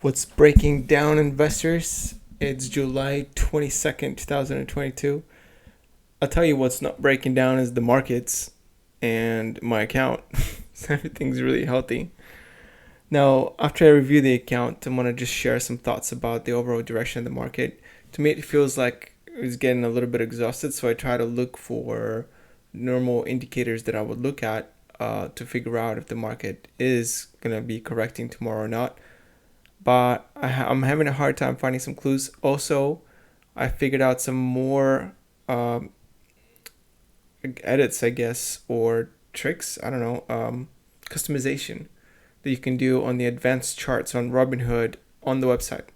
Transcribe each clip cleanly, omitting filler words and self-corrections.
What's breaking down, investors? It's July 22nd, 2022. I'll tell you what's not breaking down is the markets and my account. So everything's really healthy. Now, after I review the account, I'm going to just share some thoughts about the overall direction of the market. To me, it feels like it's getting a little bit exhausted, so I try to look for normal indicators that I would look at to figure out if the market is going to be correcting tomorrow or not. But I'm having a hard time finding some clues. Also, I figured out some more edits, I guess, or tricks. I don't know, customization that you can do on the advanced charts on Robinhood on the website.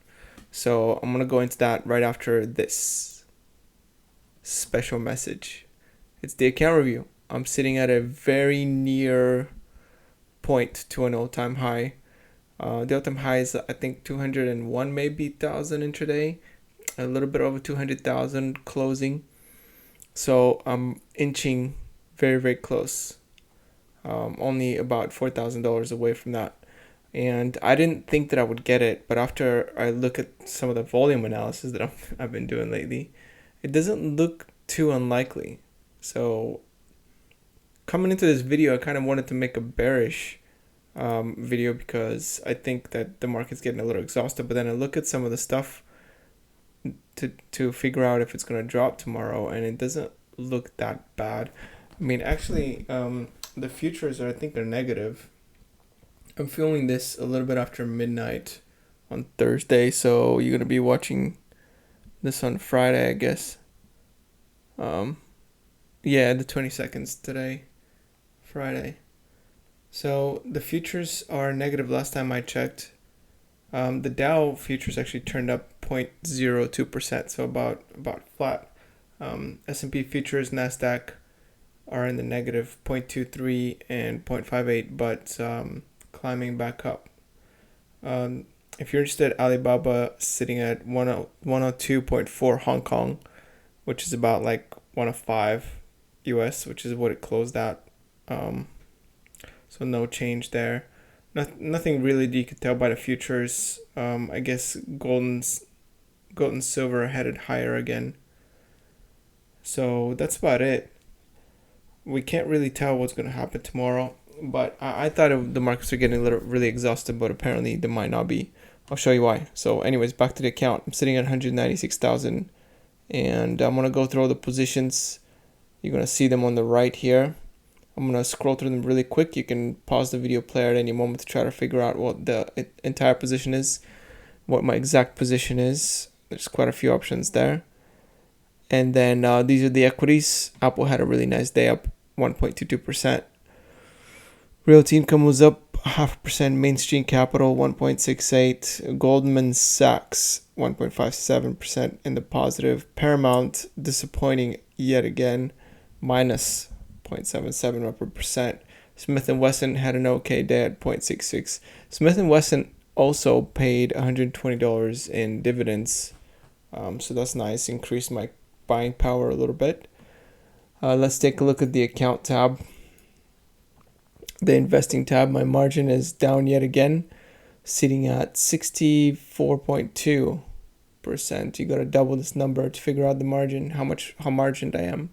So I'm gonna go into that right after this special message. It's the account review. I'm sitting at a very near point to an all-time high. The all-time high is I think 201 maybe thousand intraday, a little bit over 200,000 closing. So I'm inching very, very close. Only about $4,000 away from that. And I didn't think that I would get it, but after I look at some of the volume analysis that I've been doing lately, it doesn't look too unlikely. So coming into this video, I kind of wanted to make a bearish video because I think that the market's getting a little exhausted. But then I look at some of the stuff to figure out if it's going to drop tomorrow, and it doesn't look that bad. I mean, actually, the futures I think are negative. I'm filming this a little bit after midnight on Thursday, so you're gonna be watching this on Friday, I guess. Yeah, the 22nd today, Friday. So the futures are negative last time I checked. The Dow futures actually turned up 0.02%, so about flat. S&P futures, Nasdaq are in the negative 0.23 and 0.58, but climbing back up. If you're interested, Alibaba sitting at 102.4 Hong Kong, which is about like 105 US, which is what it closed at. So no change there. Nothing really that you could tell by the futures. I guess gold and silver headed higher again. So that's about it. We can't really tell what's going to happen tomorrow, but I thought the markets were getting really exhausted, but apparently they might not be. I'll show you why. So anyways, back to the account. I'm sitting at 196,000, and I'm going to go through all the positions. You're going to see them on the right here. I'm going to scroll through them really quick. You can pause the video player at any moment to try to figure out what the entire position is, what my exact position is. There's quite a few options there. And then these are the equities. Apple had a really nice day, up 1.22%. Realty income was up 0.5%. Mainstream Capital 1.68%. Goldman Sachs 1.57% in the positive. Paramount disappointing yet again, minus 0.77%. Smith & Wesson had an okay day at 0.66%. Smith & Wesson also paid $120 in dividends, so that's nice. Increased my buying power a little bit. Let's take a look at the account tab. The investing tab, my margin is down yet again, sitting at 64.2%. You got to double this number to figure out the margin, how margined I am.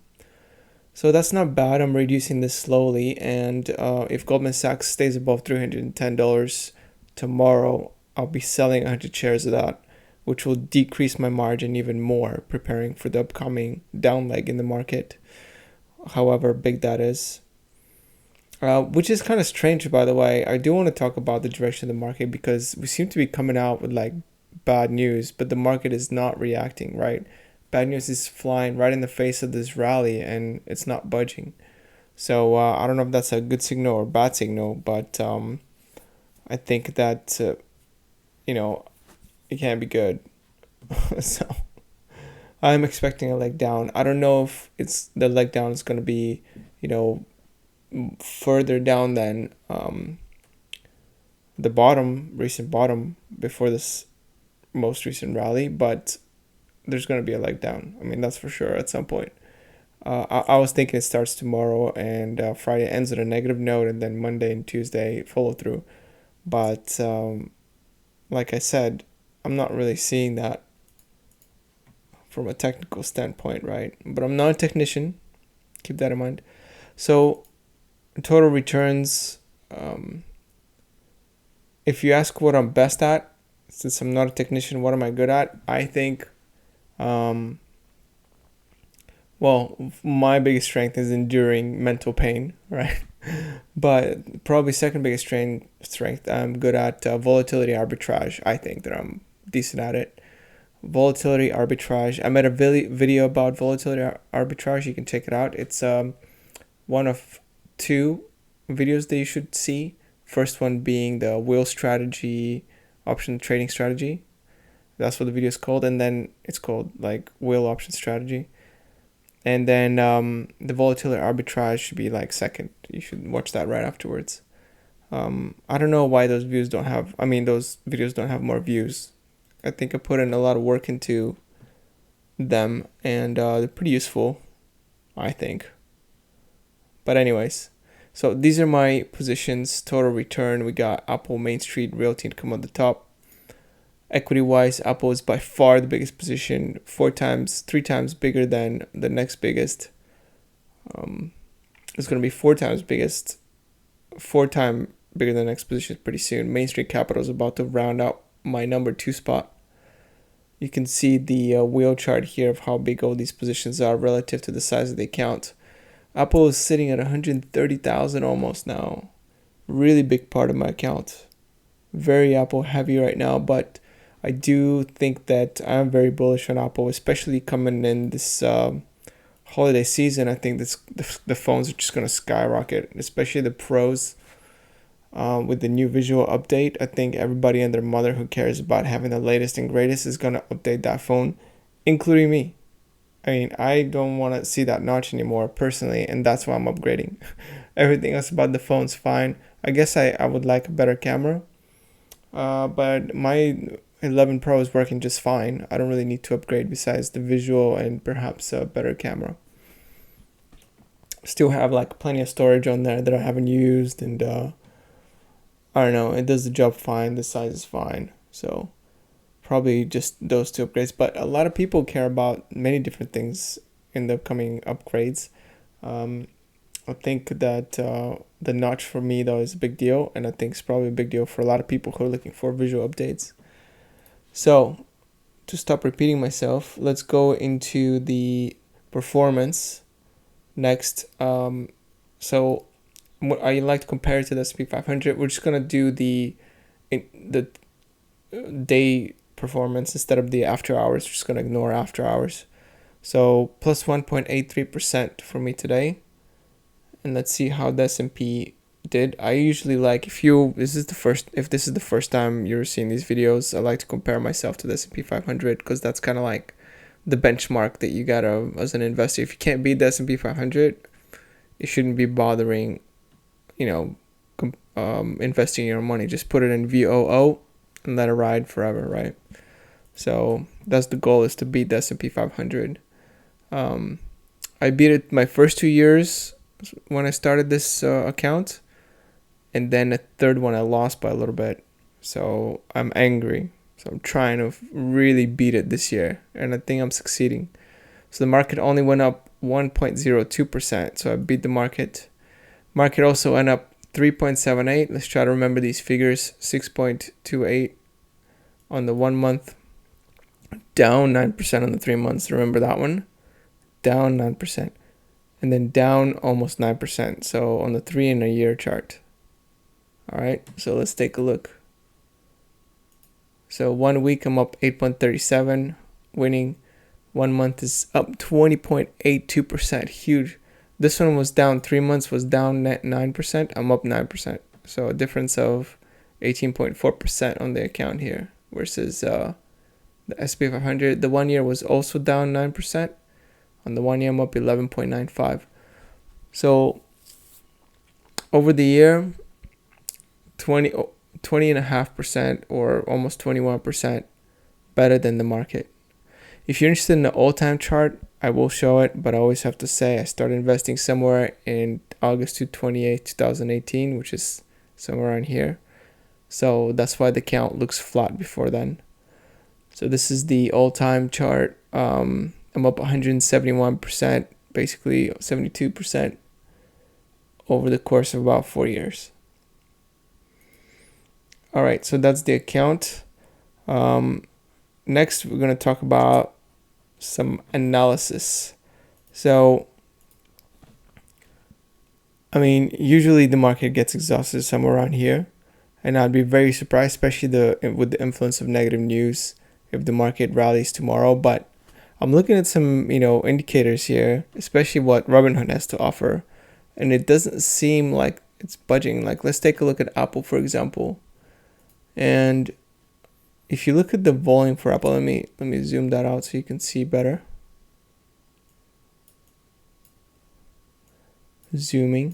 So that's not bad. I'm reducing this slowly, and if Goldman Sachs stays above $310 tomorrow, I'll be selling 100 shares of that, which will decrease my margin even more, preparing for the upcoming down leg in the market, however big that is. Which is kind of strange, by the way. I do want to talk about the direction of the market because we seem to be coming out with like bad news, but the market is not reacting, right? Bad news is flying right in the face of this rally and it's not budging. So I don't know if that's a good signal or bad signal, but I think that, it can't be good. So I'm expecting a leg down. I don't know if the leg down is going to be, further down than the recent bottom before this most recent rally, but there's going to be a leg down. I mean, that's for sure at some point. I was thinking it starts tomorrow and Friday ends on a negative note, and then Monday and Tuesday follow through. But like I said, I'm not really seeing that from a technical standpoint, right? But I'm not a technician. Keep that in mind. So total returns, if you ask what I'm best at, since I'm not a technician, what am I good at? I think, well, my biggest strength is enduring mental pain, right? But probably second biggest strength, I'm good at volatility arbitrage. I think that I'm decent at it. Volatility arbitrage. I made a video about volatility arbitrage. You can check it out. It's one of two videos that you should see. First one being the wheel strategy, option trading strategy. That's what the video is called. And then it's called like wheel option strategy. And then the volatility arbitrage should be like second. You should watch that right afterwards. I don't know why those videos don't have more views. I think I put in a lot of work into them, and they're pretty useful, I think. But anyways, so these are my positions. Total return, we got Apple, Main Street, Realty Income on the top. Equity wise, Apple is by far the biggest position, 3 times bigger than the next biggest. It's going to be 4 times bigger than the next position pretty soon. Main Street Capital is about to round out my number 2 spot. You can see the wheel chart here of how big all these positions are relative to the size of the account. Apple is sitting at 130,000 almost now. Really big part of my account. Very Apple heavy right now, but I do think that I'm very bullish on Apple, especially coming in this holiday season. I think the phones are just going to skyrocket, especially the Pros. With the new visual update, I think everybody and their mother who cares about having the latest and greatest is going to update that phone, including me. I mean, I don't want to see that notch anymore personally, and that's why I'm upgrading. Everything else about the phone's fine. I guess I would like a better camera, but my 11 Pro is working just fine. I don't really need to upgrade besides the visual and perhaps a better camera. Still have like plenty of storage on there that I haven't used, and I don't know, it does the job fine. The size is fine. So probably just those 2 upgrades. But a lot of people care about many different things in the upcoming upgrades. I think that the notch for me though is a big deal, and I think it's probably a big deal for a lot of people who are looking for visual updates. So to stop repeating myself, let's go into the performance next. So I like to compare it to the S&P 500. We're just gonna do the day performance instead of the after hours. We're just gonna ignore after hours. So plus 1.83% for me today, and let's see how the S&P did. I usually like, if this is the first time you're seeing these videos, I like to compare myself to the S&P 500 because that's kind of like the benchmark that you gotta as an investor. If you can't beat the S&P 500, you shouldn't be bothering, investing your money. Just put it in VOO and let it ride forever, right? So that's the goal, is to beat the S&P 500. I beat it my first 2 years when I started this account, and then the third one I lost by a little bit. So I'm angry. So I'm trying to really beat it this year, and I think I'm succeeding. So the market only went up 1.02%. So I beat the market. Market also went up 3.78. Let's try to remember these figures. 6.28 on the 1 month. Down 9% on the 3 months. Remember that one? Down 9%. And then down almost 9%. So on the 3 and a year chart. All right. So let's take a look. So 1 week I'm up 8.37, winning. 1 month is up 20.82%. Huge. This one was down 3 months, was down 9%. I'm up 9%. So a difference of 18.4% on the account here versus the S&P 500. The 1 year was also down 9%. On the 1 year, I'm up 11.95. So over the year, 20.5% or almost 21% better than the market. If you're interested in the all-time chart, I will show it, but I always have to say I started investing somewhere in August 28, 2018, which is somewhere around here. So that's why the count looks flat before then. So this is the all-time chart. I'm up 171%, basically 72% over the course of about 4 years. All right, so that's the account. Next, we're going to talk about some analysis. So, I mean, usually the market gets exhausted somewhere around here, and I'd be very surprised, especially with the influence of negative news, if the market rallies tomorrow. But I'm looking at some, indicators here, especially what Robinhood has to offer, and it doesn't seem like it's budging. Like, let's take a look at Apple, for example. And if you look at the volume for Apple, let me zoom that out so you can see better. Zooming.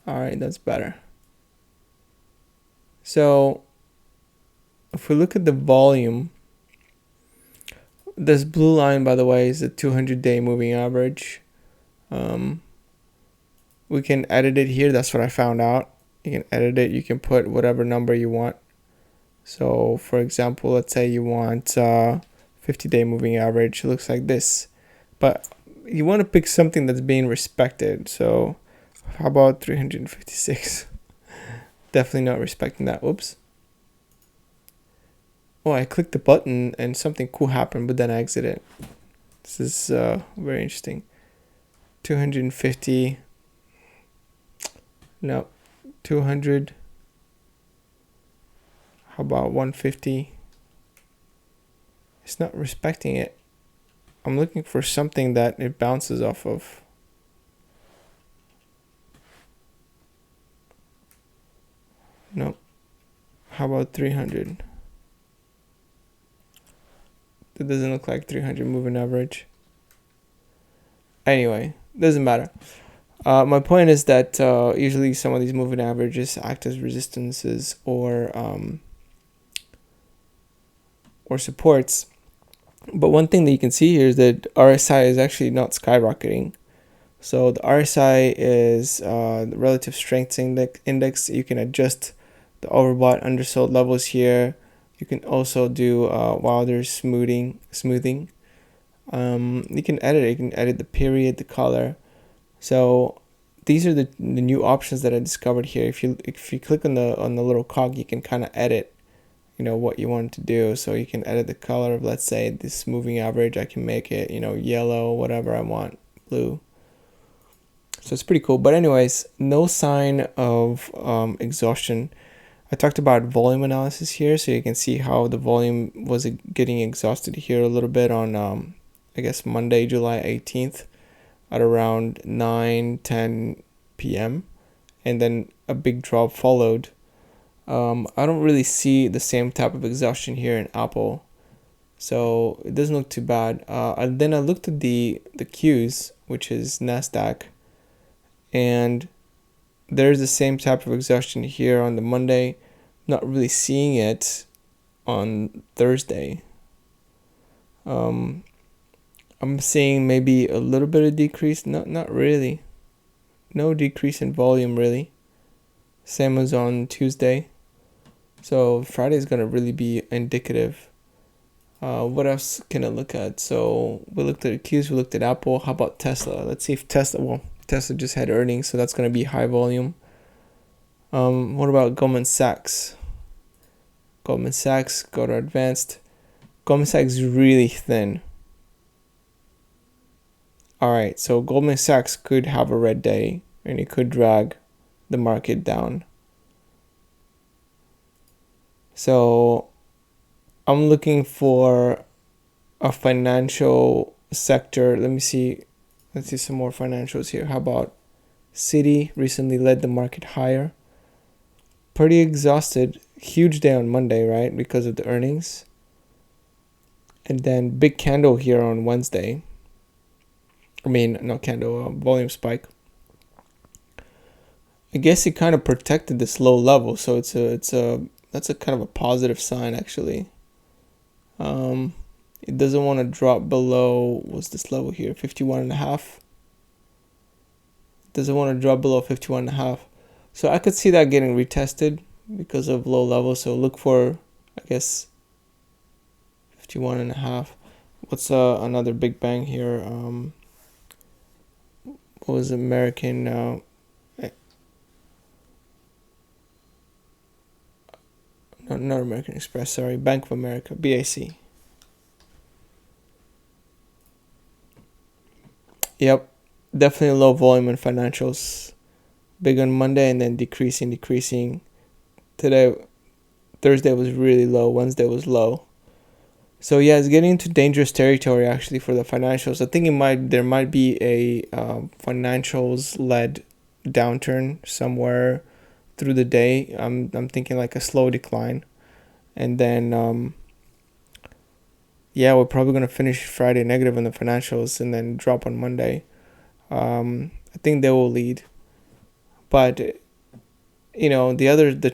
All right, that's better. So if we look at the volume, this blue line, by the way, is the 200-day moving average. We can edit it here. That's what I found out. You can edit it. You can put whatever number you want. So for example, let's say you want 50-day moving average. It looks like this. But you want to pick something that's being respected. So how about 356? Definitely not respecting that. Whoops. Oh, I clicked the button and something cool happened, but then I exited. This is very interesting. 250. No, 200. How about 150? It's not respecting it. I'm looking for something that it bounces off of. Nope. How about 300? It doesn't look like 300 moving average. Anyway, doesn't matter. My point is that usually some of these moving averages act as resistances or supports. But one thing that you can see here is that RSI is actually not skyrocketing. So the RSI is the relative strength index. You can adjust the overbought, undersold levels here. You can also do Wilder smoothing. You can edit it. You can edit the period, the color. So these are the new options that I discovered here. If you click on the little cog, you can kind of edit, what you want to do. So you can edit the color of, let's say, this moving average. I can make it, yellow, whatever I want, blue. So it's pretty cool. But anyways, no sign of exhaustion. I talked about volume analysis here, so you can see how the volume was getting exhausted here a little bit on, I guess, Monday, July 18th at around 9-10 p.m. And then a big drop followed. I don't really see the same type of exhaustion here in Apple, so it doesn't look too bad. And then I looked at the Qs, which is NASDAQ, and there's the same type of exhaustion here on the Monday. Not really seeing it on Thursday. I'm seeing maybe a little bit of decrease. Not really. No decrease in volume really. Same as on Tuesday. So Friday is gonna really be indicative. What else can I look at? So we looked at Qs, we looked at Apple. How about Tesla? Let's see if Tesla just had earnings, so that's gonna be high volume. What about Goldman Sachs? Goldman Sachs, go to advanced. Goldman Sachs is really thin. Alright, so Goldman Sachs could have a red day and it could drag the market down. So I'm looking for a financial sector. Let's see some more financials here. How about Citi recently led the market higher? Pretty exhausted. Huge day on Monday, right? Because of the earnings. And then big candle here on Wednesday. I mean, not candle, volume spike. I guess it kind of protected this low level, so that's a kind of a positive sign actually. It doesn't want to drop below, what's this level here, 51.5. Doesn't want to drop below 51.5. So I could see that getting retested because of low levels. So look for, I guess, 51.5. What's another big bang here? What was American? No, not American Express. Sorry, Bank of America, BAC. Yep, definitely low volume in financials. Big on Monday and then decreasing. Today, Thursday was really low. Wednesday was low. So yeah, it's getting into dangerous territory actually for the financials. I think there might be a financials led downturn somewhere through the day. I'm thinking like a slow decline, and then yeah, we're probably gonna finish Friday negative in the financials and then drop on Monday. I think they will lead, but the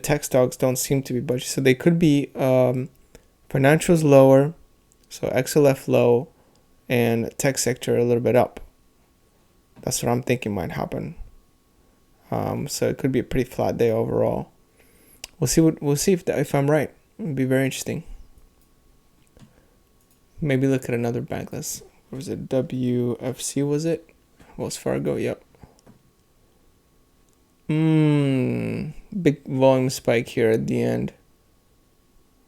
tech stocks don't seem to be budget, so they could be financials lower, so XLF low, and tech sector a little bit up. That's what I'm thinking might happen. So it could be a pretty flat day overall. We'll see if I'm right. It'll be very interesting. Maybe look at another bank. What was it? WFC was it? Wells Fargo. Yep. Big volume spike here at the end.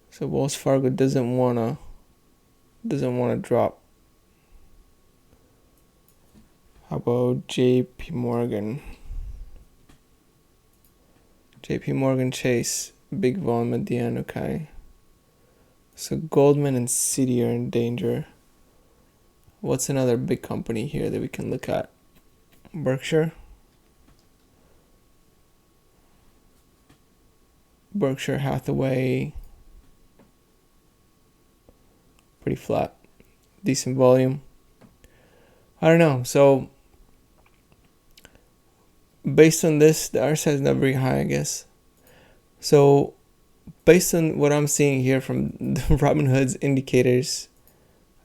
So Wells Fargo doesn't wanna drop. How about JP Morgan? JP Morgan Chase, big volume at the end, okay. So Goldman and Citi are in danger. What's another big company here that we can look at? Berkshire Hathaway, pretty flat, decent volume. I don't know. So based on this, the RSI is not very high, I guess. So based on what I'm seeing here from the Robinhood's indicators,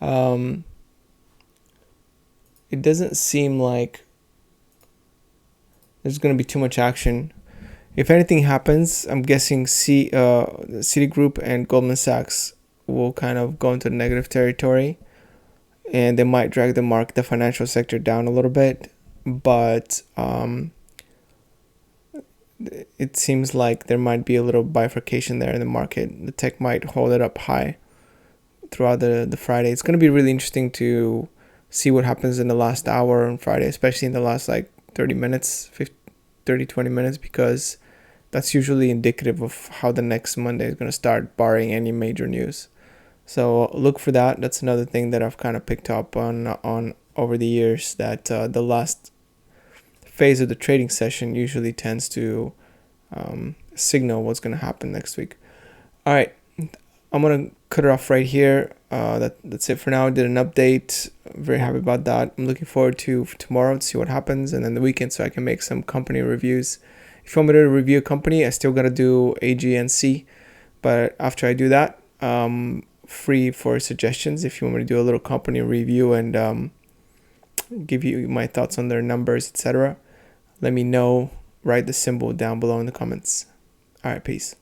it doesn't seem like there's going to be too much action. If anything happens, I'm guessing Citigroup and Goldman Sachs will kind of go into negative territory, and they might drag the financial sector down a little bit. But it seems like there might be a little bifurcation there in the market. The tech might hold it up high throughout the Friday. It's going to be really interesting to see what happens in the last hour on Friday, especially in the last 30 minutes, 20 minutes, because that's usually indicative of how the next Monday is going to start, barring any major news. So look for that. That's another thing that I've kind of picked up on over the years, that the last phase of the trading session usually tends to signal what's going to happen next week. All right, I'm going to cut it off right here. That's it for now. I did an update. I'm very happy about that. I'm looking forward to tomorrow to see what happens, and then the weekend so I can make some company reviews. If you want me to review a company, I still got to do A, G, and C. But after I do that, free for suggestions if you want me to do a little company review and give you my thoughts on their numbers, etc. Let me know. Write the symbol down below in the comments. All right, peace.